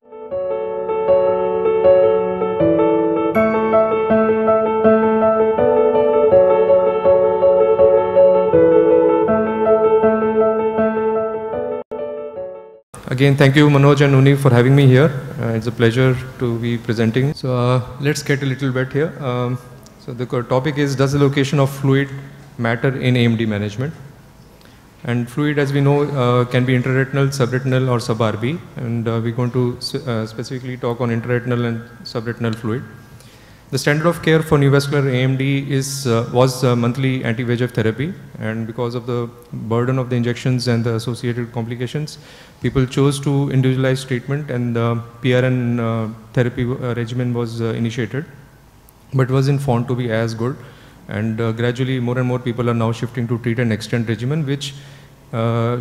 Again, thank you Manoj and Uni for having me here. It's a pleasure to be presenting. So let's get a little bit here. So the topic is, does the location of fluid matter in AMD management? And fluid, as we know, can be intraretinal, subretinal or sub-RB. And we're going to specifically talk on intraretinal and subretinal fluid. The standard of care for neovascular AMD was monthly anti-VEGF therapy, and because of the burden of the injections and the associated complications, people chose to individualize treatment, and the PRN therapy regimen was initiated, but wasn't found to be as good. And gradually more and more people are now shifting to treat and extend regimen, which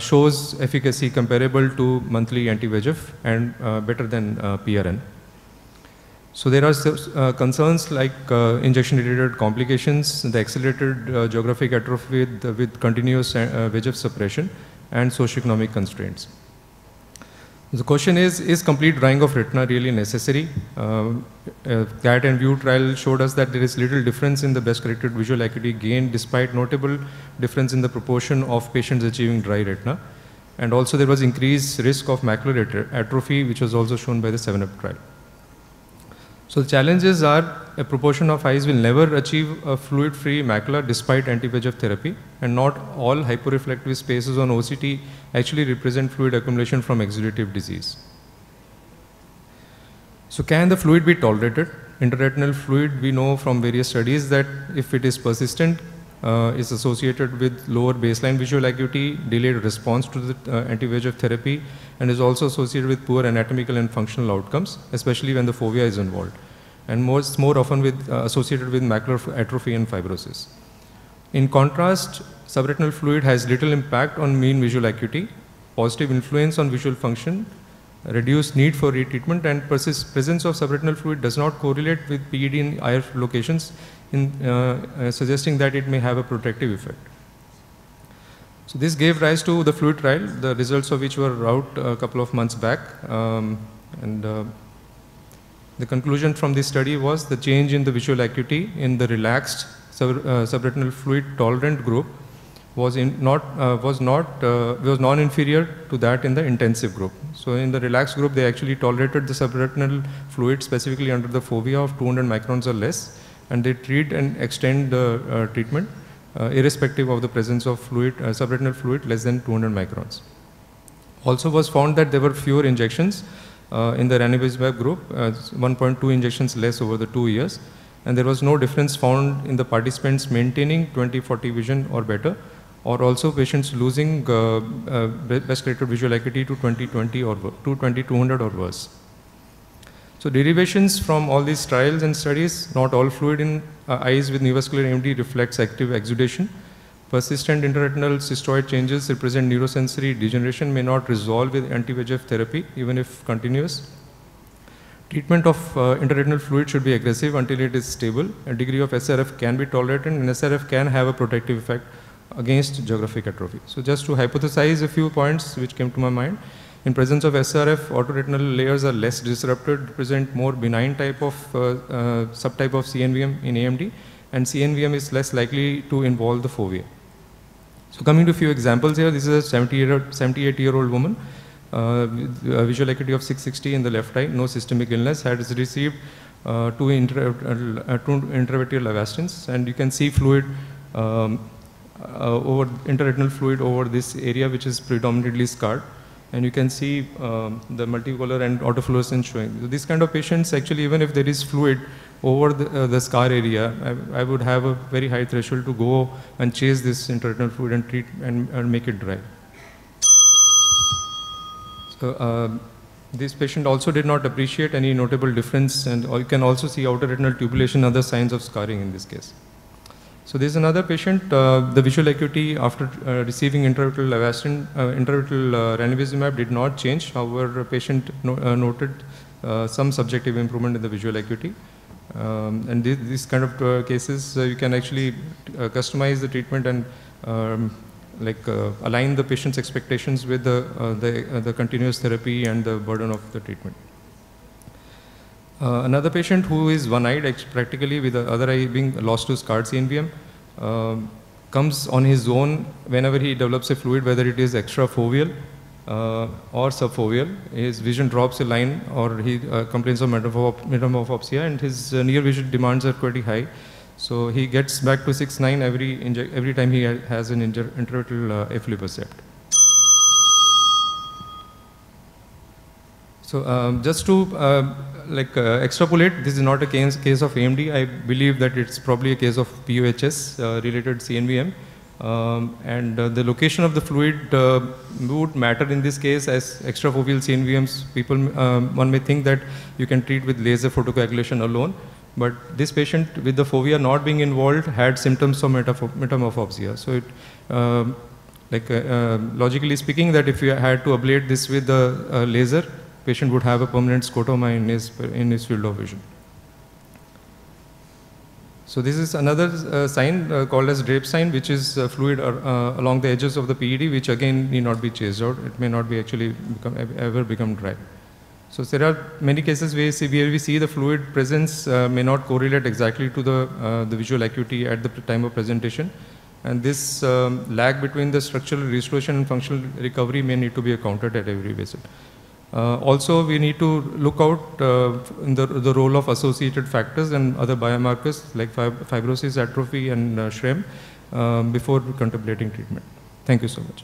shows efficacy comparable to monthly anti-VEGF and better than PRN. So there are concerns like injection-related complications, the accelerated geographic atrophy with continuous VEGF suppression, and socioeconomic constraints. The question is complete drying of retina really necessary? CAT and VIEW trial showed us that there is little difference in the best corrected visual acuity gain, despite notable difference in the proportion of patients achieving dry retina. And also there was increased risk of macular atrophy, which was also shown by the 7UP trial. So the challenges are, a proportion of eyes will never achieve a fluid-free macula despite anti-VEGF therapy, and not all hyporeflective spaces on OCT actually represent fluid accumulation from exudative disease. So can the fluid be tolerated? Intraretinal fluid, we know from various studies that if it is persistent, is associated with lower baseline visual acuity, delayed response to the anti-VEGF therapy, and is also associated with poor anatomical and functional outcomes, especially when the fovea is involved, and more often with associated with macular atrophy and fibrosis. In contrast, subretinal fluid has little impact on mean visual acuity, positive influence on visual function, reduced need for retreatment, and presence of subretinal fluid does not correlate with PED in IR locations, suggesting that it may have a protective effect. So this gave rise to the fluid trial, the results of which were out a couple of months back. The conclusion from this study was the change in the visual acuity in the relaxed subretinal fluid tolerant group was non-inferior to that in the intensive group. So in the relaxed group, they actually tolerated the subretinal fluid specifically under the fovea of 200 microns or less, and they treat and extend the treatment irrespective of the presence of fluid, subretinal fluid less than 200 microns. Also was found that there were fewer injections in the ranibizumab group, 1.2 injections less over the 2 years, and there was no difference found in the participants maintaining 20/40 vision or better, or also patients losing best corrected visual acuity to 20/20 or to 20/200 or worse. So derivations from all these trials and studies, not all fluid in eyes with neovascular AMD reflects active exudation. Persistent intraretinal cystoid changes represent neurosensory degeneration, may not resolve with anti-VEGF therapy, even if continuous. Treatment of intraretinal fluid should be aggressive until it is stable. A degree of SRF can be tolerated, and SRF can have a protective effect against geographic atrophy. So just to hypothesize a few points which came to my mind. In presence of SRF, autoretinal layers are less disrupted, present more benign type of subtype of CNVM in AMD, and CNVM is less likely to involve the fovea. So coming to a few examples here, this is a 78-year-old woman with a visual acuity of 660 in the left eye, no systemic illness, had received two intravitreal Avastins, and you can see fluid over intraretinal fluid over this area, which is predominantly scarred. And you can see the multicolor and autofluorescence showing. So these kind of patients, actually, even if there is fluid over the scar area, I would have a very high threshold to go and chase this intraretinal fluid and treat and make it dry. So this patient also did not appreciate any notable difference, and you can also see outer retinal tubulation, other signs of scarring in this case. So there is another patient, the visual acuity after receiving intravitreal Avastin, intravitreal ranibizumab did not change. However, the patient noted some subjective improvement in the visual acuity. And these kind of cases, you can actually customize the treatment and align the patient's expectations with the continuous therapy and the burden of the treatment. Another patient who is one-eyed, practically with the other eye being lost to scarred CNVM, comes on his own whenever he develops a fluid, whether it is extrafoveal or subfoveal. His vision drops a line, or he complains of metamorphopsia, and his near vision demands are pretty high. So he gets back to 6/9 every time he has an interretinal aflibercept. So just to extrapolate, this is not a case of AMD. I believe that it's probably a case of POHS related CNVM. And the location of the fluid would matter in this case, as extrafoveal CNVMs, one may think that you can treat with laser photocoagulation alone. But this patient with the fovea not being involved had symptoms of metamorphopsia. So logically speaking, that if you had to ablate this with the laser, patient would have a permanent scotoma in his field of vision. So this is another sign called as drape sign, which is fluid along the edges of the PED, which again need not be chased out. It may not be actually ever become dry. So there are many cases where we see the fluid presence may not correlate exactly to the visual acuity at the time of presentation. And this lag between the structural restoration and functional recovery may need to be accounted at every visit. Also, we need to look out in the role of associated factors and other biomarkers like fibrosis, atrophy, and SHRM before contemplating treatment. Thank you so much.